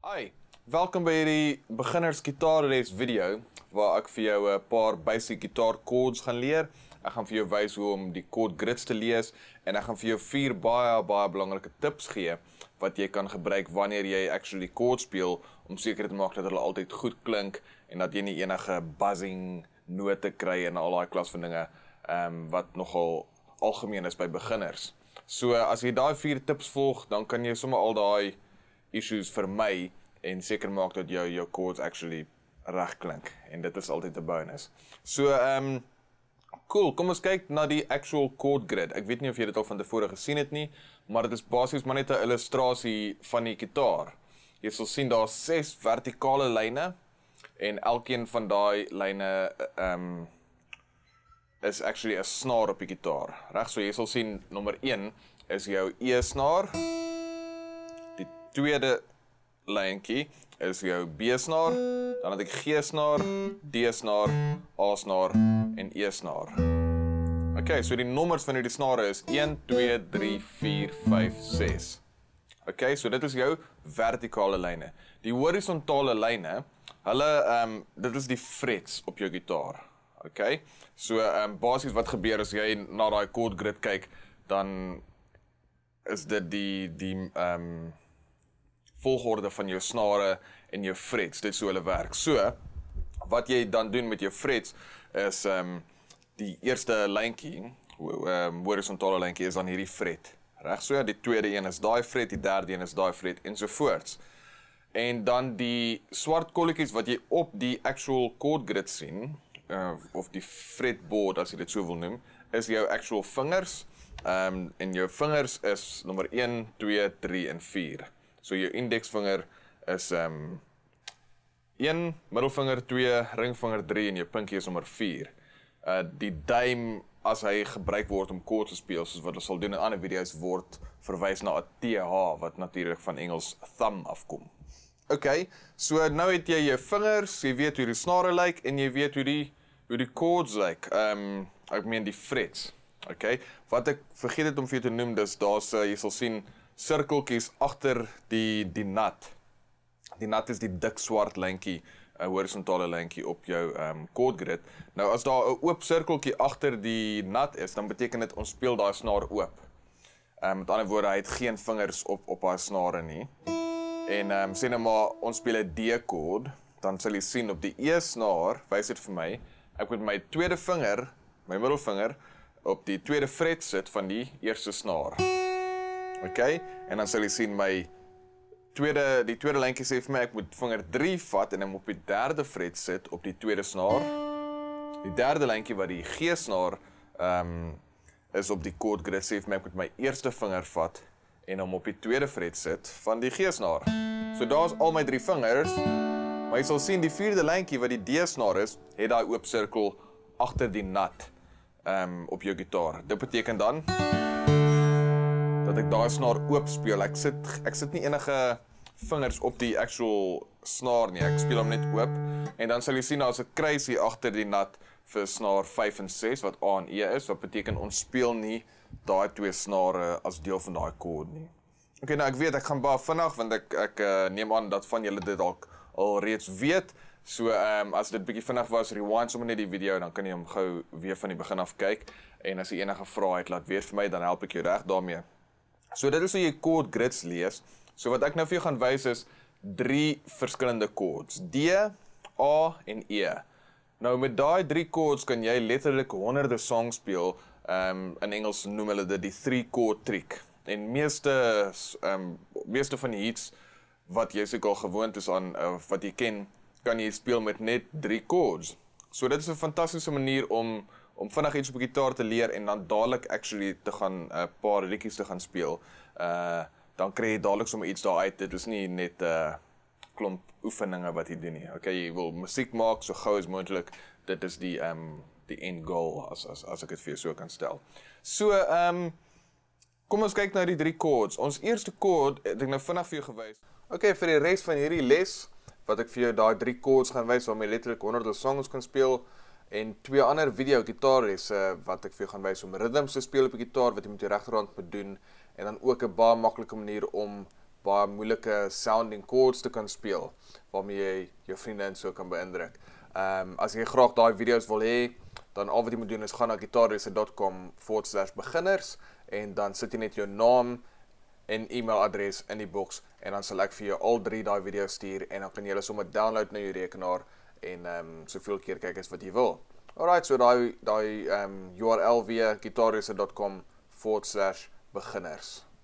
Hi, welkom by hierdie beginners gitaarles video waar ek vir jou 'n paar basic gitaar chords gaan leer. Ek gaan vir jou wys hoe om die chord grids te lees en ek gaan vir jou 4 baie belangrike tips gee wat jy kan gebruik wanneer jy actually chords speel om seker te maak dat hulle altyd goed klink en dat jy nie enige buzzing note kry en al daai klas van dinge wat nogal algemeen is by beginners. So as jy daai 4 tips volg, dan kan jy sommer al daai issues vermy en seker maak dat jou chords actually reg klink en dit is altyd 'n bonus. So cool, kom ons kyk na die actual chord grid. Ek weet nie of jy dit al van tevore gesien het nie, maar dit is basies maar net 'n illustrasie van die gitaar. Jy sal sien daar's 6 vertikale lyne en elkeen van daai lyne is actually 'n snaar op die gitaar. Reg, so jy sal sien nommer 1 is jou E-snaar. Die tweede lyntjie is jou B-snaar, dan het ek G-snaar, D-snaar, A-snaar en E-snaar. Okay, so die nommers van hierdie snare is 1, 2, 3, 4, 5, 6. Okay, so dit is jou vertikale lyne. Die horisontale lyne, hulle dit is die frets op jou gitaar. Okay, so basies wat gebeur as jy na daai chord grid kyk, dan is dit die volgorde van jou snare en jou frets, dit so hulle werk. So, wat jy dan doen met jou frets is die eerste lyntjie, horisontale lyntjie is dan hierdie fret. Reg so, die tweede een is daai fret, die derde een is daai fret ensovoorts. En dan die swart kolletjies wat jy op die actual chord grid sien, of die fretboard as jy dit so wil noem, is jou actual vingers. En jou vingers is nommer 1, 2, 3 en 4. So jou indeksvinger is 1, middelvinger 2, ringvinger 3 en jou pinkie is nommer 4. Die duim, as hy gebruik word om chords te speel, soos wat ons sal doen in ander video's, word verwys na 'n TH, wat natuurlik van Engels thumb afkom. Okay, so nou het jy jou vingers, jy weet hoe die snare lyk en jy weet hoe die chords lyk. Ek meen die frets. Okay, wat ek vergeet het om vir jou te noem, dis daar's jy sal sien sirkeltjies agter die nat. Die nat is die dik swart lyntjie, 'n horisontale lyntjie op jou chord grid. Nou as daar 'n oop sirkeltjie agter die nat is, dan beteken dit ons speel daai snaar oop. Met ander woorde, hy het geen vingers op daai snare nie. En sê nou maar ons speel 'n D-chord, dan sal jy sien op die E-snaar, wys dit vir my, ek moet my tweede vinger, my middelvinger, op die tweede fret sit van die eerste snaar. Okay, en dan sal jy sien die tweede lyntjie sê vir my ek moet vinger 3 vat en hom op die derde fret sit op die tweede snaar. Die derde lyntjie wat die G-snaar is op die chord grid sê vir my ek moet my eerste vinger vat en hom op die tweede fret sit van die G-snaar. So daar's al my 3 vingers, maar jy sal sien die vierde lyntjie wat die D-snaar is, het daai oop sirkel agter die nat op jou gitaar. Dit beteken dan dat ek daai snaar oop speel. Ek sit nie enige vingers op die actual snaar nie. Ek speel hom net oop en dan sal jy sien daar's 'n kruisie agter die nat vir snaar 5 en 6 wat A en E is, wat beteken ons speel nie daai 2 snare as deel van daai chord nie. Okay, nou ek weet ek gaan baie vinnig want ek neem aan dat van julle dit dalk al reeds weet. So as dit bietjie vinnig was, rewind sommer net die video, dan kan jy hom gou weer van die begin af kyk en as jy enige vrae het, laat weet vir my, dan help ek jou reg daarmee. So dit is hoe jy chord grids lees. So wat ek nou vir jou gaan wys is 3 verskillende chords, D, A en E. Nou met daai 3 chords kan jy letterlik honderde songs speel. In Engels noem hulle dit die 3-chord trick. En meeste van die hits wat jy seker al gewoond is aan, wat jy ken, kan jy speel met net 3 chords. So dit is 'n fantastiese manier om vinnig iets op die gitaar te leer en dan dadelik actually te gaan 'n paar liedjies te gaan speel. Dan kry jy dadelik sommer iets daar uit. Dit is nie net 'n klomp oefeninge wat jy doen nie. Okay, jy wil musiek maak so gou as moontlik. Dit is die end goal as ek dit vir jou so kan stel. So kom ons kyk na die 3 chords. Ons eerste chord het ek nou vinnig vir jou gewys. Okay, vir die res van hierdie les wat ek vir jou daai 3 chords gaan wys waarmee jy letterlik honderde songs kan speel en 2 ander video gitaarlesse wat ek vir jou gaan wys om rhythms te speel op die gitaar wat jy met jou regterhand moet doen en dan ook 'n baie maklike manier om baie moeilike sounding chords te kan speel, waarmee jy jou vriende en so kan beïndruk. As jy graag daai video's wil hê, dan al wat jy moet doen is gaan na guitarracer.com/beginners en dan sit jy net jou naam en e-mailadres in die boks en dan sal ek vir jou al 3 daai video's stuur en dan kan jy hulle sommer download na jou rekenaar en soveel keer kyk as wat jy wil. Alright, so daai URL via guitarracer.com/beginners.